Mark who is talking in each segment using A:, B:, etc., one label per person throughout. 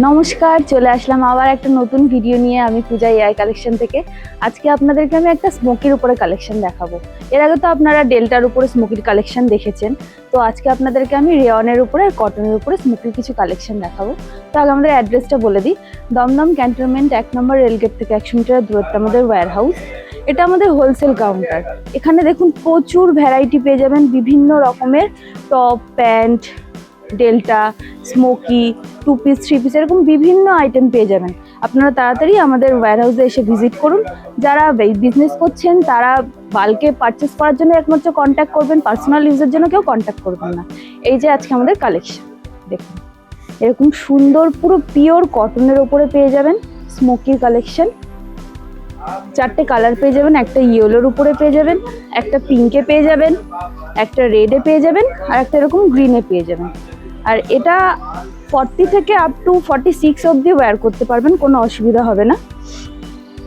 A: নমস্কার, চলে আসলাম আবার একটা নতুন ভিডিও নিয়ে। আমি পূজা এআই কালেকশন থেকে। আজকে আপনাদেরকে আমি একটা স্মোকির উপরে কালেকশন দেখাবো। এর আগে তো আপনারা ডেল্টার উপরে স্মোকির কালেকশন দেখেছেন, তো আজকে আপনাদেরকে আমি রেয়নের উপরে আর কটনের উপরে স্মোকির কিছু কালেকশন দেখাবো। তো আগে আমাদের অ্যাড্রেসটা বলে দিই। দমদম ক্যান্টনমেন্ট 1 নম্বর রেলগেট থেকে 100 মিটার দূরত্বে আমাদের ওয়্যার হাউস। এটা আমাদের হোলসেল কাউন্টার। এখানে দেখুন প্রচুর ভ্যারাইটি পেয়ে যাবেন, বিভিন্ন রকমের top, pant, delta, smoky, 2 piece, 3 piece, এরকম বিভিন্ন আইটেম পেয়ে যাবেন। আপনারা তাড়াতাড়ি আমাদের ওয়্যার হাউসে এসে ভিজিট করুন। যারা বিজনেস করছেন তারা বাল্কে পারচেস করার জন্য একমাত্র কন্ট্যাক্ট করবেন, পার্সোনাল ইউজের জন্য কেউ কন্ট্যাক্ট করবেন না। এই যে আজকে আমাদের কালেকশন দেখুন, এরকম সুন্দর পুরো পিওর কটনের ওপরে পেয়ে যাবেন স্মোকির কালেকশন। 4টে কালার পেয়ে যাবেন, একটা ইয়েলোর উপরে পেয়ে যাবেন, একটা পিঙ্কে পেয়ে যাবেন, একটা রেডে পেয়ে যাবেন, আর একটা এরকম গ্রিনে পেয়ে যাবেন। আর এটা 40 থেকে আপ টু 46 অবধি ওয়্যার করতে পারবেন, কোনো অসুবিধা হবে না।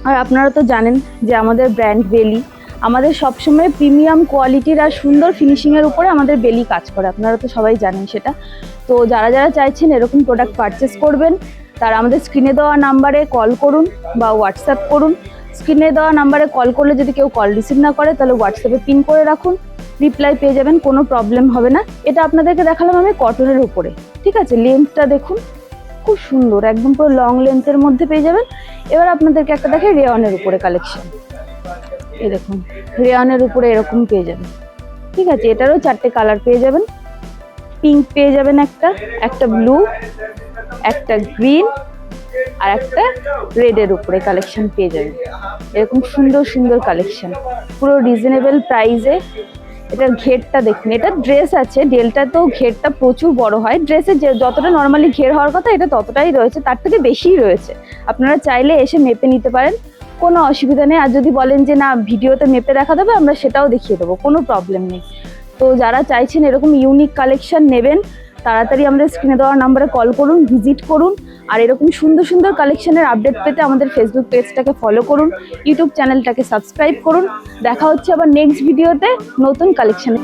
A: আর আপনারা তো জানেন যে আমাদের ব্র্যান্ড বেলি, আমাদের সবসময় প্রিমিয়াম কোয়ালিটির আর সুন্দর ফিনিশিংয়ের উপরে আমাদের বেলি কাজ করে, আপনারা তো সবাই জানেন সেটা। তো যারা যারা চাইছেন এরকম প্রোডাক্ট পারচেস করবেন, তারা আমাদের স্ক্রিনে দেওয়া নাম্বারে কল করুন বা হোয়াটসঅ্যাপ করুন। স্ক্রিনে দেওয়া নাম্বারে কল করলে যদি কেউ কল রিসিভ না করে, তাহলে হোয়াটসঅ্যাপে পিন করে রাখুন, রিপ্লাই পেয়ে যাবেন, কোনো প্রবলেম হবে না। এটা আপনাদেরকে দেখালাম আমি কটনের উপরে, ঠিক আছে। লেন্থটা দেখুন, খুব সুন্দর, একদম পুরো লং লেন্থের মধ্যে পেয়ে যাবেন। এবার আপনাদেরকে একটা দেখে রেয়নের উপরে কালেকশন। এই দেখুন, রেয়নের উপরে এরকম পেয়ে যাবেন, ঠিক আছে। এটারও 4টে কালার পেয়ে যাবেন। পিঙ্ক পেয়ে যাবেন, একটা ব্লু, একটা গ্রিন, আর একটা রেডের উপরে কালেকশন পেয়ে যাবেন। এরকম সুন্দর সুন্দর কালেকশন, পুরো রিজনেবল প্রাইসে। এটার ঘেরটা দেখুন, এটা ড্রেস আছে, ডেল্টা তো ঘেরটা প্রচুর বড় হয়। ড্রেসে যে যতটা নর্মালি ঘের হওয়ার কথা এটা ততটাই রয়েছে, তার থেকে বেশিই রয়েছে। আপনারা চাইলে এসে মেপে নিতে পারেন, কোনো অসুবিধা নেই। আর যদি বলেন যে না ভিডিওতে মেপে দেখা দেবে, আমরা সেটাও দেখিয়ে দেবো, কোনো প্রবলেম নেই। তো যারা চাইছেন এরকম ইউনিক কালেকশন নেবেন, তাড়াতাড়ি আমাদের স্ক্রিনে দেওয়া নাম্বারে কল করুন, ভিজিট করুন। আর এরকম সুন্দর সুন্দর কালেকশনের আপডেট পেতে আমাদের ফেসবুক পেজটাকে ফলো করুন, ইউটিউব চ্যানেলটাকে সাবস্ক্রাইব করুন। দেখা হচ্ছে আবার নেক্সট ভিডিওতে নতুন কালেকশনে।